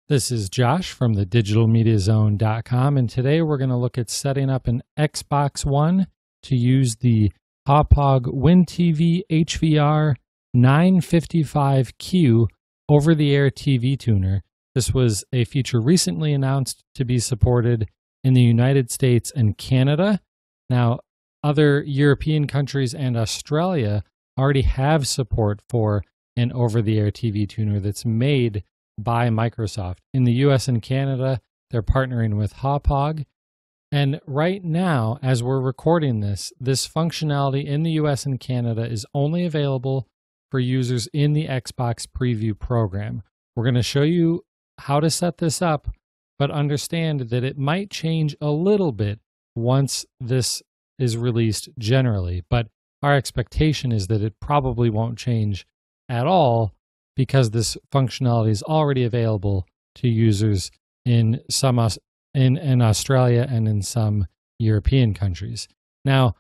This is Josh from the digitalmediazone.com, and today we're going to look at setting up an Xbox One to use the Hauppauge WinTV-955Q over-the-air TV tuner. This was a feature recently announced to be supported in the United States and Canada. Now, other European countries and Australia already have support for an over-the-air TV tuner that's made by Microsoft. In the US and Canada, they're partnering with Hauppauge. And right now, as we're recording this functionality in the US and Canada is only available for users in the Xbox Preview program. We're going to show you how to set this up, but understand that it might change a little bit once this is released generally. But our expectation is that it probably won't change at all, because this functionality is already available to users in some in Australia and in some European countries. Now,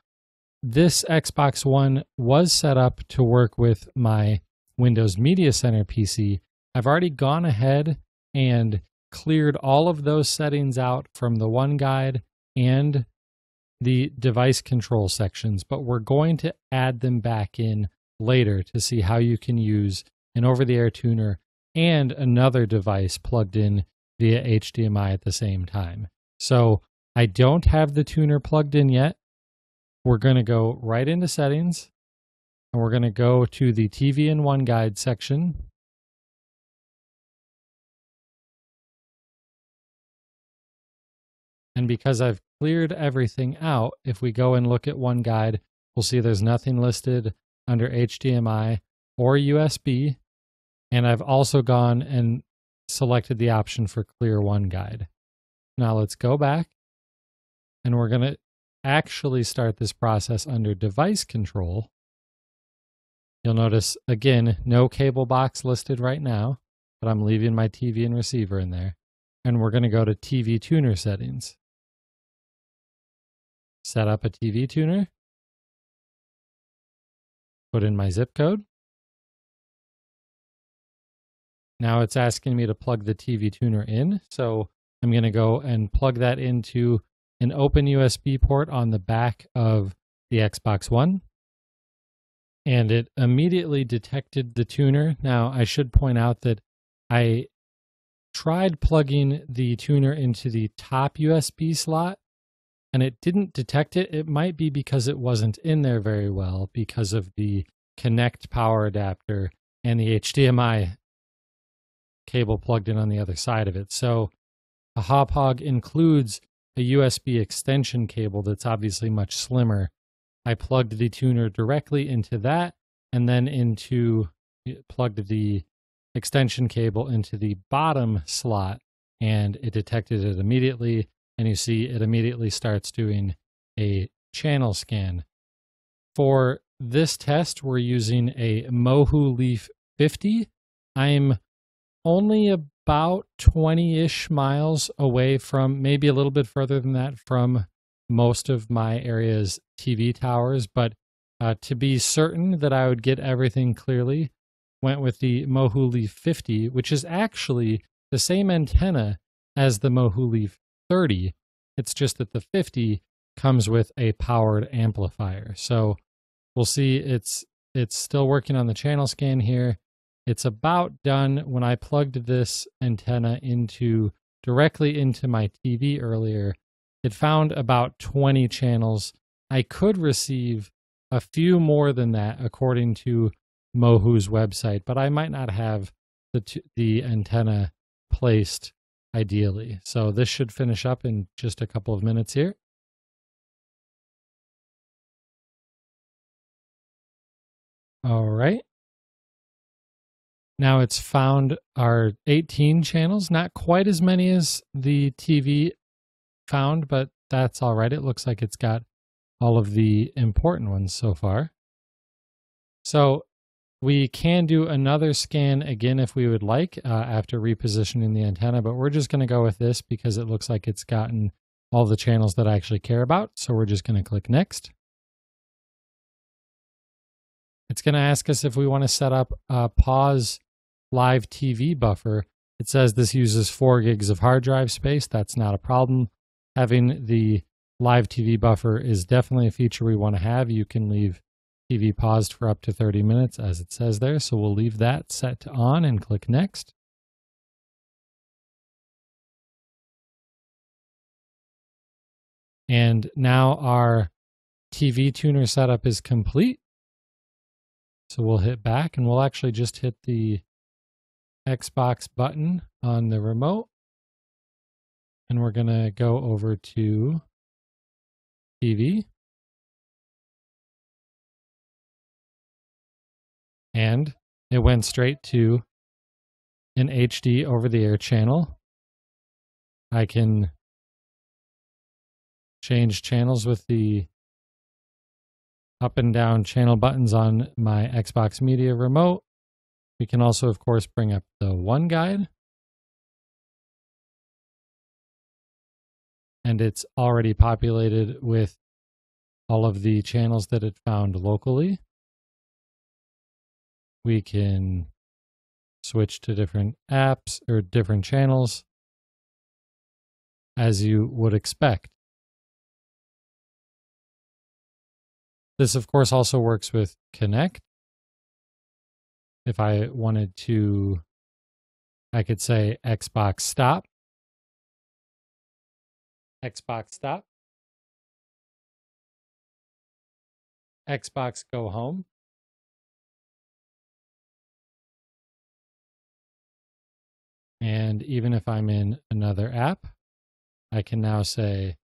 this Xbox One was set up to work with my Windows Media Center PC. I've already gone ahead and cleared all of those settings out from the One Guide and the device control sections, but we're going to add them back in later to see how you can use an over-the-air tuner and another device plugged in via HDMI at the same time. So I don't have the tuner plugged in yet. We're going to go right into settings, and we're going to go to the TV and One Guide section. And because I've cleared everything out, if we go and look at One Guide, we'll see there's nothing listed under HDMI or USB. And I've also gone and selected the option for Clear One Guide. Now let's go back, and we're going to actually start this process under Device Control. You'll notice, again, no cable box listed right now, but I'm leaving my TV and receiver in there. And we're going to go to TV Tuner Settings. Set up a TV tuner. Put in my zip code. Now it's asking me to plug the TV tuner in, so I'm going to go and plug that into an open USB port on the back of the Xbox One. And it immediately detected the tuner. Now, I should point out that I tried plugging the tuner into the top USB slot, and it didn't detect it. It might be because it wasn't in there very well because of the Connect power adapter and the HDMI cable plugged in on the other side of it. So a Hauppauge includes a USB extension cable that's obviously much slimmer. I plugged the tuner directly into that, and then plugged the extension cable into the bottom slot, and it detected it immediately. And you see it immediately starts doing a channel scan. For this test, we're using a Mohu Leaf 50. I'm only about 20-ish miles away from, maybe a little bit further than that, from most of my area's TV towers. But to be certain that I would get everything clearly, went with the Mohu Leaf 50, which is actually the same antenna as the Mohu Leaf 30. It's just that the 50 comes with a powered amplifier. So we'll see it's still working on the channel scan here. It's about done. When I plugged this antenna directly into my TV earlier, it found about 20 channels. I could receive a few more than that according to Mohu's website, but I might not have the antenna placed ideally. So this should finish up in just a couple of minutes here. All right. Now it's found our 18 channels, not quite as many as the TV found, but that's all right. It looks like it's got all of the important ones so far. So we can do another scan again if we would like after repositioning the antenna, but we're just going to go with this because it looks like it's gotten all the channels that I actually care about. So we're just going to click Next. It's going to ask us if we want to set up a pause live TV buffer. It says this uses 4 gigs of hard drive space. That's not a problem. Having the live TV buffer is definitely a feature we want to have. You can leave TV paused for up to 30 minutes as it says there. So we'll leave that set to on and click next. And now our TV tuner setup is complete. So we'll hit back and we'll actually just hit the Xbox button on the remote. And we're going to go over to TV. And it went straight to an HD over-the-air channel. I can change channels with the up and down channel buttons on my Xbox Media remote. We can also, of course, bring up the One Guide. And it's already populated with all of the channels that it found locally. We can switch to different apps or different channels as you would expect. This, of course, also works with Connect. If I wanted to, I could say Xbox Stop. Xbox Stop. Xbox Go Home. And even if I'm in another app, I can now say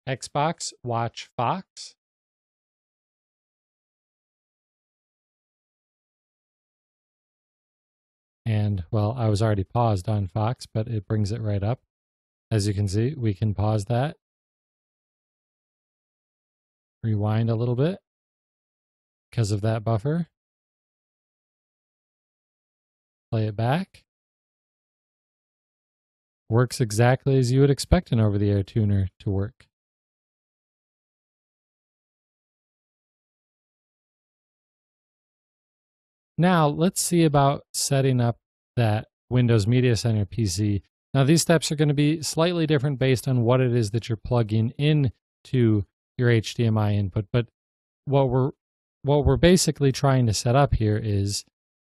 Xbox Watch Fox. And, well, I was already paused on Fox, but it brings it right up. As you can see, we can pause that. Rewind a little bit because of that buffer. Play it back. Works exactly as you would expect an over-the-air tuner to work. Now, let's see about setting up that Windows Media Center PC. Now, these steps are going to be slightly different based on what it is that you're plugging into your HDMI input. But what we're basically trying to set up here is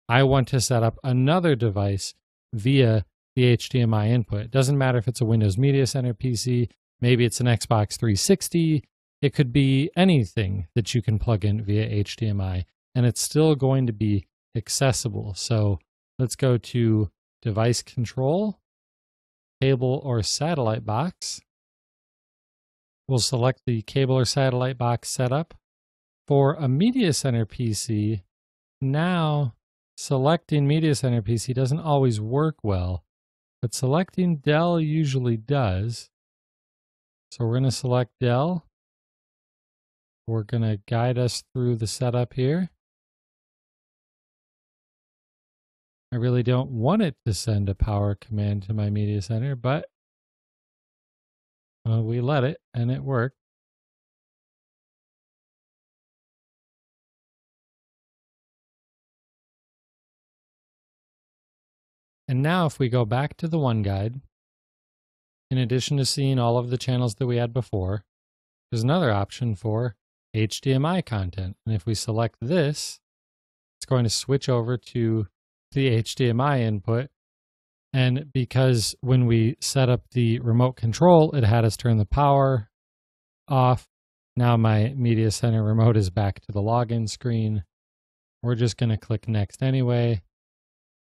I want to set up another device via the HDMI input. It doesn't matter if it's a Windows Media Center PC, maybe it's an Xbox 360. It could be anything that you can plug in via HDMI, and it's still going to be accessible. So let's go to Device Control, Cable or Satellite Box. We'll select the cable or satellite box setup. For a Media Center PC, now selecting Media Center PC doesn't always work well, but selecting Dell usually does. So we're going to select Dell. We're going to guide us through the setup here. I really don't want it to send a power command to my Media Center, but we let it and it worked. And now if we go back to the One Guide, in addition to seeing all of the channels that we had before, there's another option for HDMI content. And if we select this, it's going to switch over to the HDMI input. And because when we set up the remote control, it had us turn the power off. Now my Media Center remote is back to the login screen. We're just going to click next anyway.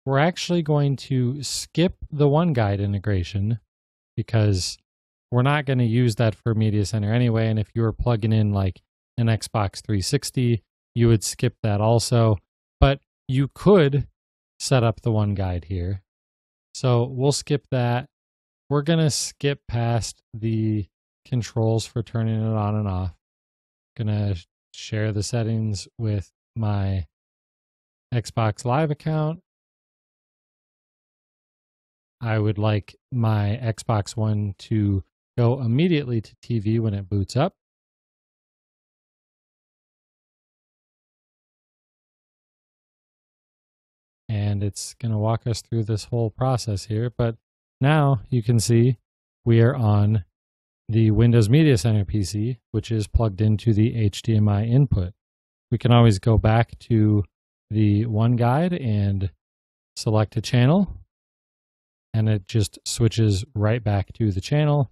We're actually going to skip the One Guide integration because we're not going to use that for Media Center anyway. And if you were plugging in like an Xbox 360, you would skip that also. But you could set up the One Guide here. So we'll skip that. We're going to skip past the controls for turning it on and off. Going to share the settings with my Xbox Live account. I would like my Xbox One to go immediately to TV when it boots up. and it's going to walk us through this whole process here. But now you can see we are on the Windows Media Center PC, which is plugged into the HDMI input. We can always go back to the One Guide and select a channel, and it just switches right back to the channel.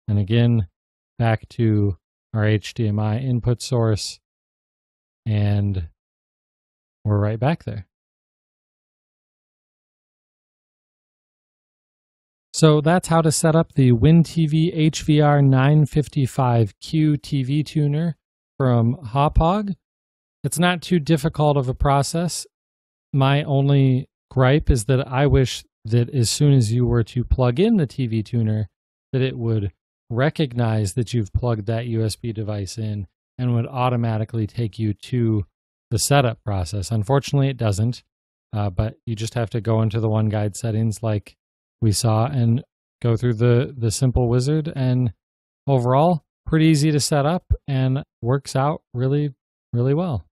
And again, back to our HDMI input source, and we're right back there. So that's how to set up the WinTV HVR955Q TV tuner from Hauppauge. It's not too difficult of a process. My only gripe is that I wish that as soon as you were to plug in the TV tuner, that it would recognize that you've plugged that USB device in and would automatically take you to the setup process. Unfortunately, it doesn't, but you just have to go into the One Guide settings like we saw and go through the simple wizard, and overall pretty easy to set up and works out really, really well.